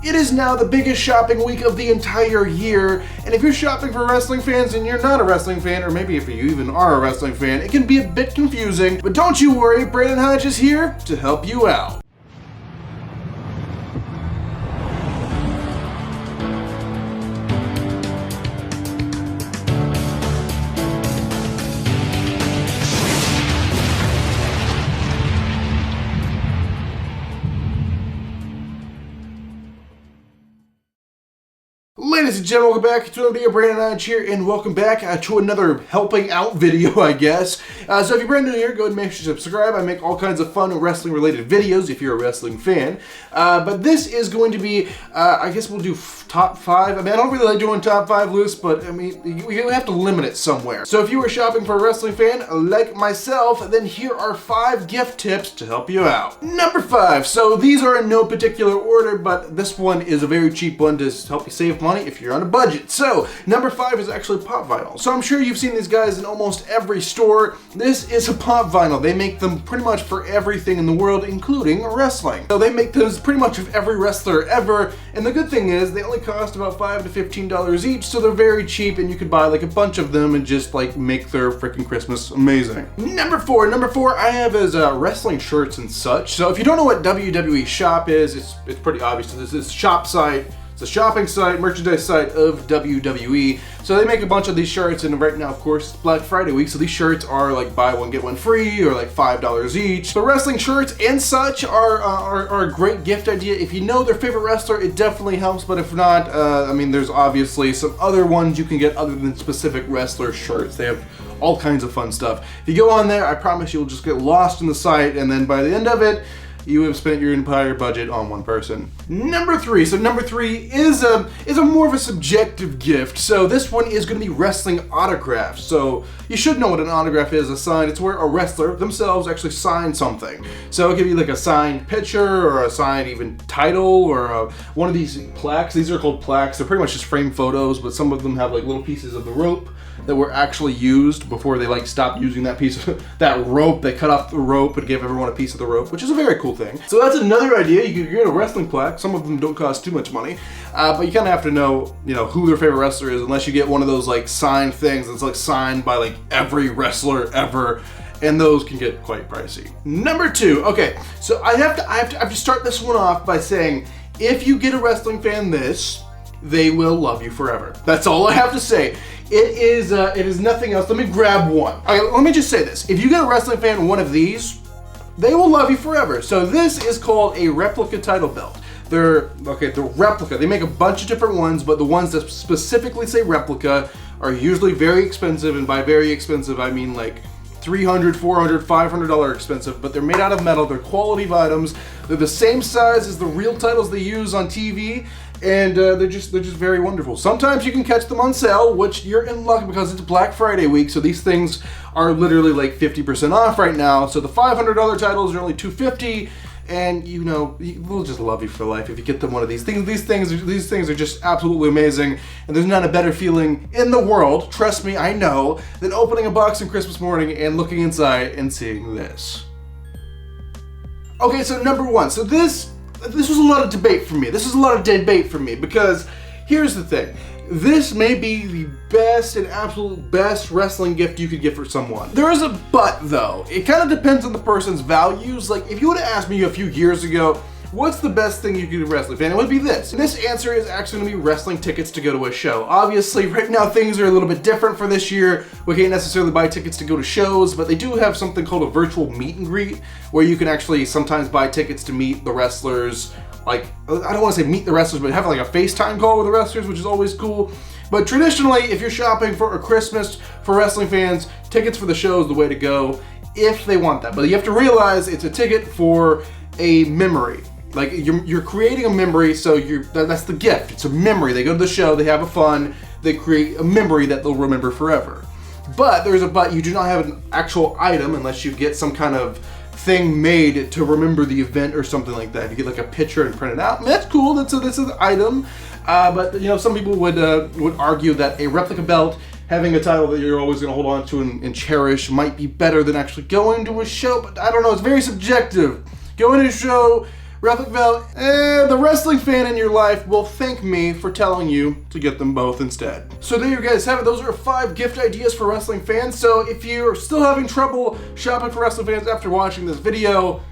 It is now the biggest shopping week of the entire year, and if you're shopping for wrestling fans and you're not a wrestling fan, or maybe if you even are a wrestling fan, it can be a bit confusing, but don't you worry, Brandon Hodge is here to help you out. Ladies and gentlemen, welcome back to another video. Brandon Hodge here, and welcome back to another helping out video, I guess. So if you're brand new here, go ahead and make sure to subscribe. I make all kinds of fun wrestling-related videos if you're a wrestling fan. But this is going to be, I guess we'll do top 5. I mean, I don't really like doing top 5 lists, but I mean, we have to limit it somewhere. So if you are shopping for a wrestling fan like myself, then here are 5 gift tips to help you out. Number 5. So these are in no particular order, but this one is a very cheap one to help you save money if you're on a budget. So number 5 is actually pop vinyl. So I'm sure you've seen these guys in almost every store. This is a pop vinyl. They make them pretty much for everything in the world, including wrestling. So they make those pretty much of every wrestler ever, and the good thing is they only cost about $5 to $15 each, so they're very cheap, and you could buy like a bunch of them and just like make their freaking Christmas amazing. Number 4 I have is wrestling shirts and such. So if you don't know what WWE Shop is, it's pretty obvious. This is a shop site. It's a shopping site, merchandise site of WWE. So they make a bunch of these shirts, and right now, of course, it's Black Friday week, so these shirts are like buy one, get one free, or like $5 each. The wrestling shirts and such are a great gift idea. If you know their favorite wrestler, it definitely helps, but if not, I mean, there's obviously some other ones you can get other than specific wrestler shirts. They have all kinds of fun stuff. If you go on there, I promise you'll just get lost in the site, and then by the end of it, you have spent your entire budget on one person. Number 3. So number 3 is a more of a subjective gift. So this one is going to be wrestling autographs. So you should know what an autograph is. A sign. It's where a wrestler themselves actually sign something. So it could be like a signed picture or a signed even title or one of these plaques. These are called plaques. They're pretty much just framed photos, but some of them have like little pieces of the rope that were actually used before they like stopped using that piece of that rope. They cut off the rope and gave everyone a piece of the rope, which is a very cool thing. So that's another idea. You could get a wrestling plaque. Some of them don't cost too much money, but you kind of have to know, who their favorite wrestler is, unless you get one of those like signed things that's like signed by like every wrestler ever, and those can get quite pricey. Number 2. Okay, so I have to start this one off by saying, if you get a wrestling fan this, they will love you forever. That's all I have to say. It is nothing else. Let me grab one. Okay, let me just say this. If you get a wrestling fan one of these, they will love you forever. So this is called a replica title belt. The replica. They make a bunch of different ones, but the ones that specifically say replica are usually very expensive, and by very expensive, I mean like $300, $400, $500 expensive, but they're made out of metal. They're quality items. They're the same size as the real titles they use on TV, and they're just very wonderful. Sometimes you can catch them on sale, which you're in luck because it's Black Friday week, so these things are literally like 50% off right now. So the $500 titles are only $250, and we'll just love you for life if you get them one of these things. These things are just absolutely amazing, and there's not a better feeling in the world, trust me, I know, than opening a box on Christmas morning and looking inside and seeing this. Okay, so number 1. So this was a lot of debate for me. Because here's the thing. This may be the best and absolute best wrestling gift you could give for someone. There is a but though. It kind of depends on the person's values. Like if you would have asked me a few years ago, what's the best thing you could give a wrestling fan? It would be this. And this answer is actually going to be wrestling tickets to go to a show. Obviously, right now things are a little bit different for this year. We can't necessarily buy tickets to go to shows, but they do have something called a virtual meet and greet, where you can actually sometimes buy tickets to meet the wrestlers. Like, I don't want to say meet the wrestlers, but have like a FaceTime call with the wrestlers, which is always cool. But traditionally, if you're shopping for a Christmas for wrestling fans, tickets for the show is the way to go if they want that. But you have to realize it's a ticket for a memory. Like you're creating a memory, so that's the gift. It's a memory. They go to the show, they have fun, they create a memory that they'll remember forever. But there's a but. You do not have an actual item unless you get some kind of thing made to remember the event or something like that. If you get like a picture and print it out, that's cool. That's an item. But some people would argue that a replica belt, having a title that you're always going to hold on to and cherish, might be better than actually going to a show. But I don't know. It's very subjective. Going to a show, replica, the wrestling fan in your life will thank me for telling you to get them both instead. So there you guys have it. Those are 5 gift ideas for wrestling fans. So if you're still having trouble shopping for wrestling fans after watching this video,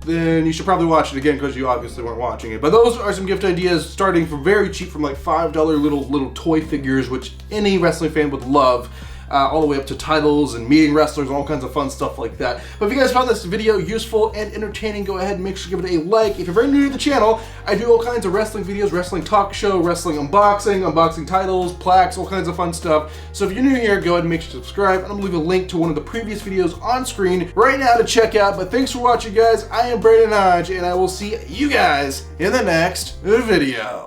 then you should probably watch it again because you obviously weren't watching it. But those are some gift ideas starting from very cheap, from like $5 little toy figures, which any wrestling fan would love, all the way up to titles and meeting wrestlers and all kinds of fun stuff like that. But if you guys found this video useful and entertaining, go ahead and make sure to give it a like. If you're very new to the channel, I do all kinds of wrestling videos, wrestling talk show, wrestling unboxing titles, plaques, all kinds of fun stuff. So if you're new here, go ahead and make sure to subscribe. And I'm gonna leave a link to one of the previous videos on screen right now to check out. But thanks for watching, guys. I am Brandon Hodge, and I will see you guys in the next video.